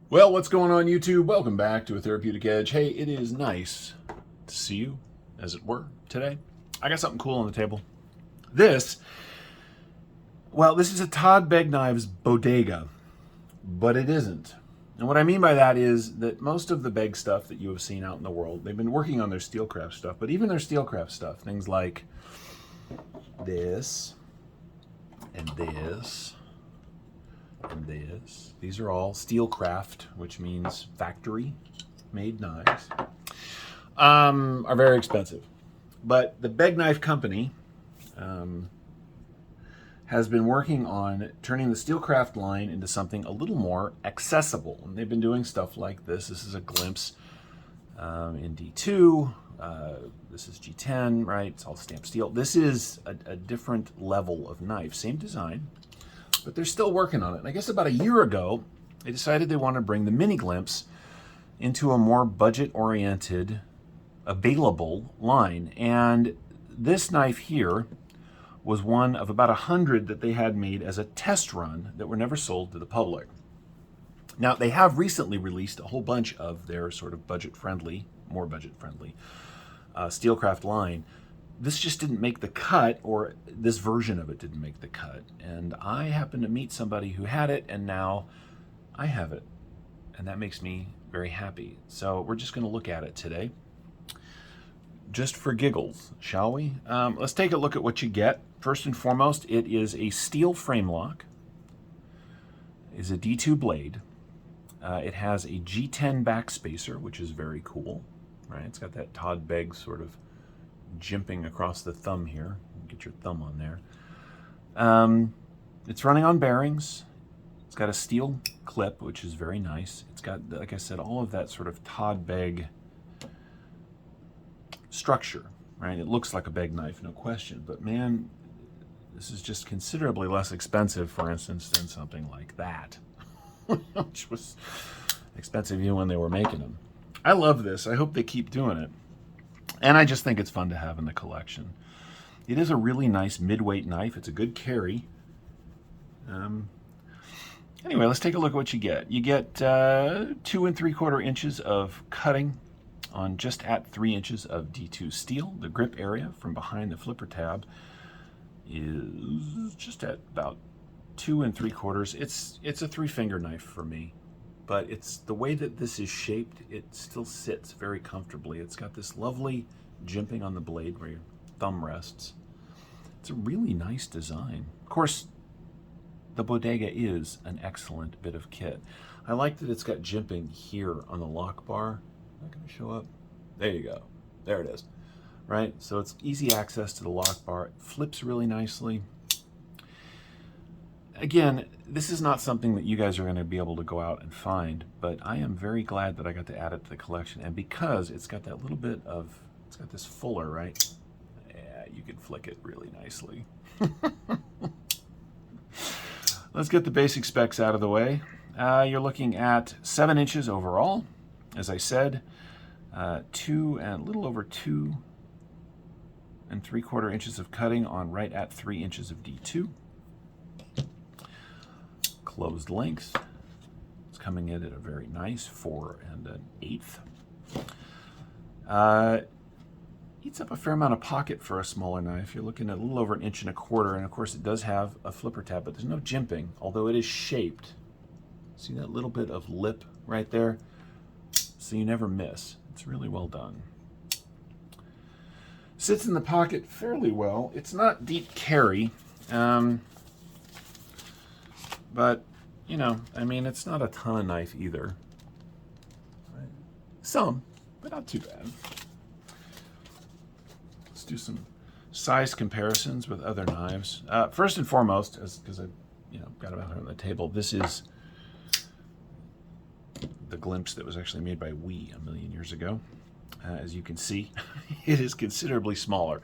Well, what's going on, YouTube? Welcome back to A Therapeutic Edge. Hey, it is nice to see you, as it were, today. I got something cool on the table. This is a Todd Begg Knives bodega, but it isn't. And what I mean by that is that most of the Begg stuff that you have seen out in the world, they've been working on their Steelcraft stuff, but even their Steelcraft stuff, things like this and this and this. These are all Steelcraft, which means factory-made knives. Are very expensive. But the Begg Knife Company has been working on turning the Steelcraft line into something a little more accessible. And they've been doing stuff like this. This is a glimpse in D2. This is G10, right? It's all stamped steel. This is a different level of knife. Same design, but they're still working on it. And I guess about a year ago, they decided they want to bring the mini glimpse into a more budget-oriented, available line. And this knife here was one of about 100 that they had made as a test run that were never sold to the public. Now, they have recently released a whole bunch of their sort of budget-friendly, more budget-friendly Steelcraft line. This just didn't make the cut, or this version of it didn't make the cut. And I happened to meet somebody who had it, and now I have it. And that makes me very happy. So we're just going to look at it today, just for giggles, shall we? Let's take a look at what you get. First and foremost, it is a steel frame lock. It is a D2 blade. It has a G10 backspacer, which is very cool, right? It's got that Todd Begg sort of jimping across the thumb here. Get your thumb on there. It's running on bearings. It's got a steel clip, which is very nice. It's got, like I said, all of that sort of Todd Begg structure, right? It looks like a Begg knife, no question, but man, this is just considerably less expensive, for instance, than something like that, which was expensive even when they were making them. I love this. I hope they keep doing it. And I just think it's fun to have in the collection. It is a really nice mid-weight knife. It's a good carry. Anyway, let's take a look at what you get. You get 2 3/4 inches of cutting on just at 3 inches of D2 steel. The grip area from behind the flipper tab is just at about 2 3/4. It's a 3-finger knife for me. But it's the way that this is shaped, it still sits very comfortably. It's got this lovely jimping on the blade where your thumb rests. It's a really nice design. Of course, the bodega is an excellent bit of kit. I like that it's got jimping here on the lock bar. Not going to show up. There you go. There it is. Right? So it's easy access to the lock bar. It flips really nicely. Again, this is not something that you guys are going to be able to go out and find, but I am very glad that I got to add it to the collection. And because it's got that little bit of, it's got this fuller, right? Yeah, you can flick it really nicely. Let's get the basic specs out of the way. You're looking at 7 inches overall, as I said, 2 and a little over 2 3/4 inches of cutting on right at 3 inches of D2. Closed length. It's coming in at a very nice 4 1/8. Eats up a fair amount of pocket for a smaller knife. You're looking at a little over 1 1/4 inches, and of course it does have a flipper tab, but there's no jimping, although it is shaped. See that little bit of lip right there? So you never miss. It's really well done. Sits in the pocket fairly well. It's not deep carry. But, you know, I mean, it's not a ton of knife either. Right? Some, but not too bad. Let's do some size comparisons with other knives. First and foremost, because I got it out here on the table, this is the glimpse that was actually made by We a million years ago. As you can see, it is considerably smaller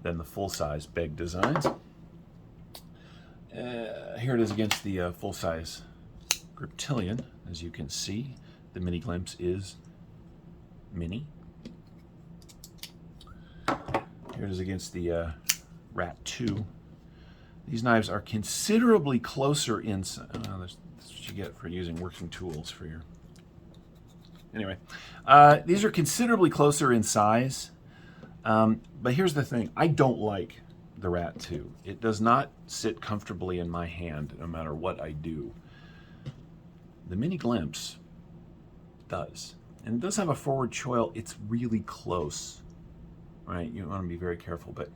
than the full-size Begg designs. Here it is against the full-size Griptilian. As you can see, the mini glimpse is mini. Here it is against the Rat 2. These knives are considerably closer in. That's what you get for using working tools for your... Anyway, these are considerably closer in size, but here's the thing. I don't like the Rat 2. It does not sit comfortably in my hand no matter what I do. The Mini Glimpse does. And it does have a forward choil. It's really close, right? You want to be very careful, but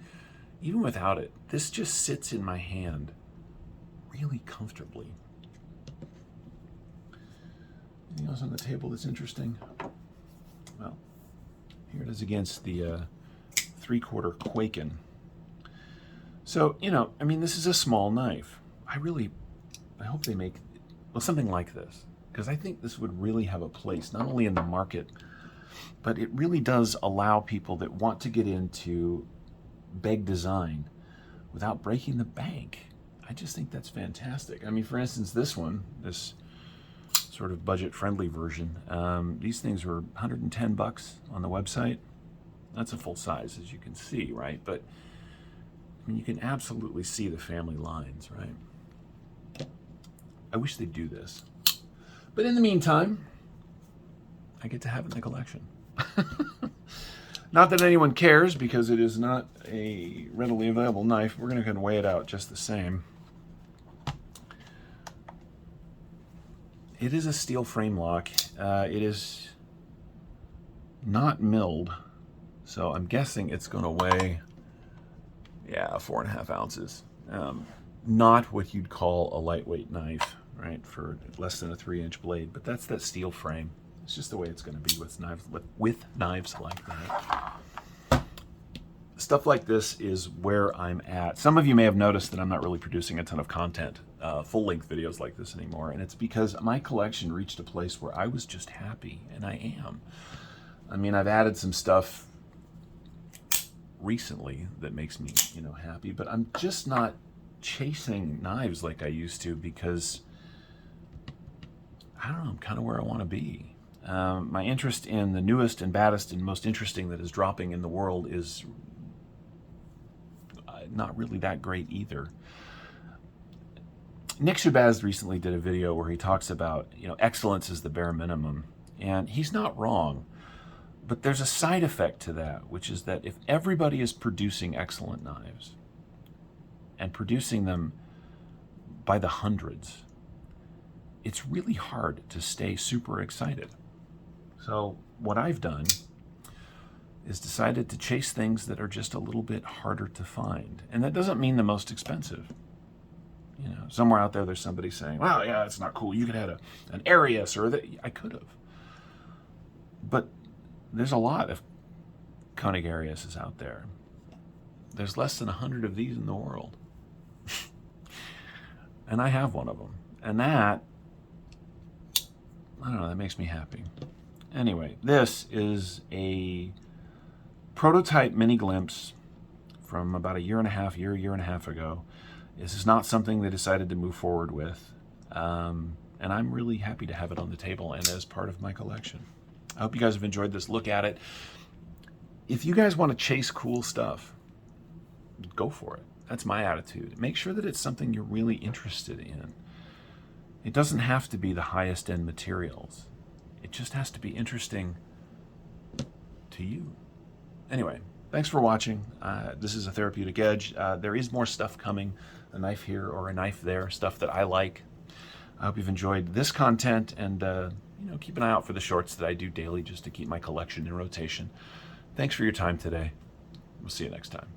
even without it, this just sits in my hand really comfortably. Anything else on the table that's interesting? Well, here it is against the 3/4 Quaken. So, you know, I mean, this is a small knife. I hope they make, well, something like this, because I think this would really have a place, not only in the market, but it really does allow people that want to get into Begg design without breaking the bank. I just think that's fantastic. I mean, for instance, this one, this sort of budget-friendly version, these things were 110 bucks on the website. That's a full size, as you can see, right? But I mean, you can absolutely see the family lines, right? I wish they'd do this. But in the meantime, I get to have it in the collection. Not that anyone cares, because it is not a readily available knife. We're going to weigh it out just the same. It is a steel frame lock. It is not milled, so I'm guessing it's going to weigh, yeah, 4.5 ounces. Not what you'd call a lightweight knife, right, for less than a 3-inch blade, but that's that steel frame. It's just the way it's going to be with knives like that. Stuff like this is where I'm at. Some of you may have noticed that I'm not really producing a ton of content, full-length videos like this anymore, and it's because my collection reached a place where I was just happy, and I am. I mean, I've added some stuff recently that makes me, you know, happy, but I'm just not chasing knives like I used to, because I don't know, I'm kind of where I want to be. My interest in the newest and baddest and most interesting that is dropping in the world is not really that great either. Nick Shabazz recently did a video where he talks about, you know, excellence is the bare minimum, and he's not wrong. But there's a side effect to that, which is that if everybody is producing excellent knives and producing them by the hundreds, it's really hard to stay super excited. So what I've done is decided to chase things that are just a little bit harder to find. And that doesn't mean the most expensive. You know, somewhere out there, there's somebody saying, well, yeah, it's not cool. You could have an Arius, or that. I could have. But there's a lot of Koenig Ariuses out there. There's less than 100 of these in the world. And I have one of them. And that, I don't know, that makes me happy. Anyway, this is a prototype Mini Glimpse from about a year and a half ago. This is not something they decided to move forward with. And I'm really happy to have it on the table and as part of my collection. I hope you guys have enjoyed this look at it. If you guys want to chase cool stuff, go for it. That's my attitude. Make sure that it's something you're really interested in. It doesn't have to be the highest end materials. It just has to be interesting to you. Anyway, thanks for watching. This is a Therapeutic Edge. There is more stuff coming, a knife here or a knife there, stuff that I like. I hope you've enjoyed this content, and you know, keep an eye out for the shorts that I do daily just to keep my collection in rotation. Thanks for your time today. We'll see you next time.